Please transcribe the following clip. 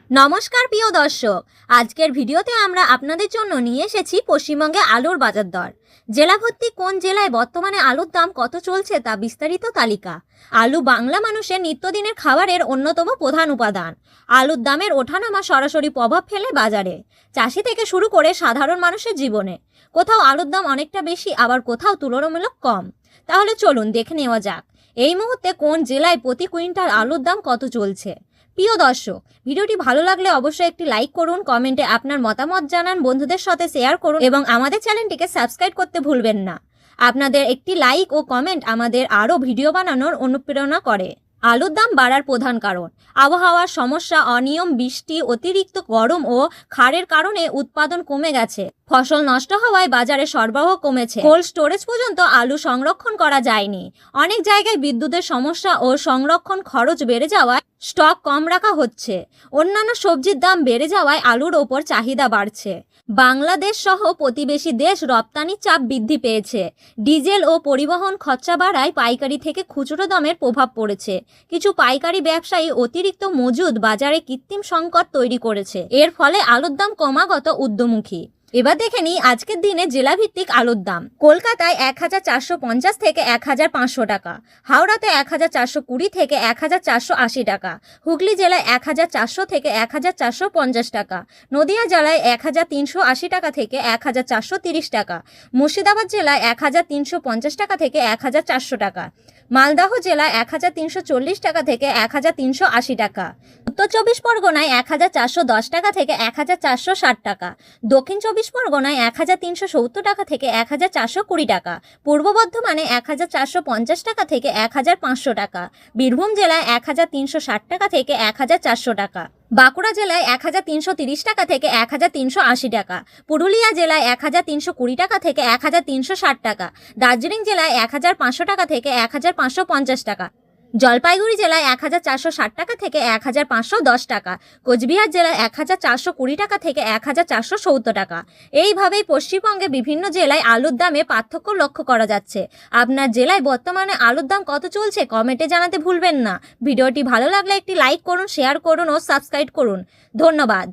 নমস্কার প্রিয় দর্শক, আজকের ভিডিওতে আমরা আপনাদের জন্য নিয়ে এসেছি পশ্চিমবঙ্গে আলুর বাজার দর। জেলাভিত্তিক কোন জেলায় বর্তমানে আলুর দাম কত চলছে তা বিস্তারিত তালিকা। আলু বাংলা মানুষের নিত্যদিনের খাবারের অন্যতম প্রধান উপাদান। আলুর দামের ওঠানামা সরাসরি প্রভাব ফেলে বাজারে, চাষি থেকে শুরু করে সাধারণ মানুষের জীবনে। কোথাও আলুর দাম অনেকটা বেশি, আবার কোথাও তুলনামূলক কম। তাহলে চলুন দেখে নেওয়া যাক এই মুহূর্তে কোন জেলায় প্রতি কুইন্টাল আলুর দাম কত চলছে। প্রিয় দর্শক, ভিডিওটি ভালো লাগলে অবশ্যই একটি লাইক করুন, কমেন্টে আপনার মতামত জানান, বন্ধুদের সাথে শেয়ার করুন এবং আমাদের চ্যানেলটিকে সাবস্ক্রাইব করতে ভুলবেন না। আপনাদের একটি লাইক ও কমেন্ট আমাদের আরও ভিডিও বানানোর অনুপ্রেরণা করে। আলুর দাম বাড়ার প্রধান কারণ আবহাওয়ার সমস্যা, অনিয়ম বৃষ্টি, অতিরিক্ত গরম ও ক্ষারের কারণে উৎপাদন কমে গেছে। ফসল নষ্ট হওয়ায় বাজারে সরবরাহ কমেছে। কোল্ড স্টোরেজ পর্যন্ত আলু সংরক্ষণ করা যায়নি। অনেক জায়গায় বিদ্যুতের সমস্যা ও সংরক্ষণ খরচ বেড়ে যাওয়ায় স্টক কম রাখা হচ্ছে। অন্যান্য সবজির দাম বেড়ে যাওয়ায় আলুর ওপর চাহিদা বাড়ছে। বাংলাদেশ সহ প্রতিবেশী দেশ রপ্তানির চাপ বৃদ্ধি পেয়েছে। ডিজেল ও পরিবহন খরচা বাড়ায় পাইকারি থেকে খুচরো দামের প্রভাব পড়েছে। কিছু পাইকারি ব্যবসায়ী অতিরিক্ত মজুদ বাজারে কৃত্রিম সংকট তৈরি করেছে। এর ফলে আলুর দাম ক্রমাগত ঊর্ধ্বমুখী। এবার দেখে নিই আজকের দিনে জেলাভিত্তিক আলুর দাম। কলকাতায় 1450 থেকে 1500 টাকা, হাওড়াতে 1420 থেকে 1480 টাকা, হুগলি জেলায় 1400 থেকে 1450 টাকা, নদিয়া জেলায় 1380 টাকা থেকে 1430 টাকা, মুর্শিদাবাদ জেলায় 1350 টাকা থেকে 1400 টাকা, মালদহ জেলায় 1340 টাকা থেকে 1380 টাকা, উত্তর চব্বিশ পরগনায় 1410 টাকা থেকে 1460 টাকা, দক্ষিণ চব্বিশ পরগনায় 1370 টাকা থেকে 1420 টাকা, পূর্ব বর্ধমানে 1450 টাকা থেকে 1500 টাকা, বীরভূম জেলায় 1360 টাকা থেকে 1400 টাকা, বাঁকুড়া জেলায় 1330 টাকা থেকে 1380 টাকা, পুরুলিয়া জেলায় 1320 টাকা থেকে 1360 টাকা, দার্জিলিং জেলায় 1500 টাকা থেকে 1550 টাকা, জলপাইগুড়ি জেলায় 1460 টাকা থেকে 1510 টাকা, কোচবিহার জেলায় 1420 টাকা থেকে 1470 টাকা। এইভাবেই পশ্চিমবঙ্গে বিভিন্ন জেলায় আলুর দামে পার্থক্য লক্ষ্য করা যাচ্ছে। আপনার জেলায় বর্তমানে আলুর দাম কত চলছে কমেন্টে জানাতে ভুলবেন না। ভিডিওটি ভালো লাগলে একটি লাইক করুন, শেয়ার করুন ও সাবস্ক্রাইব করুন। ধন্যবাদ।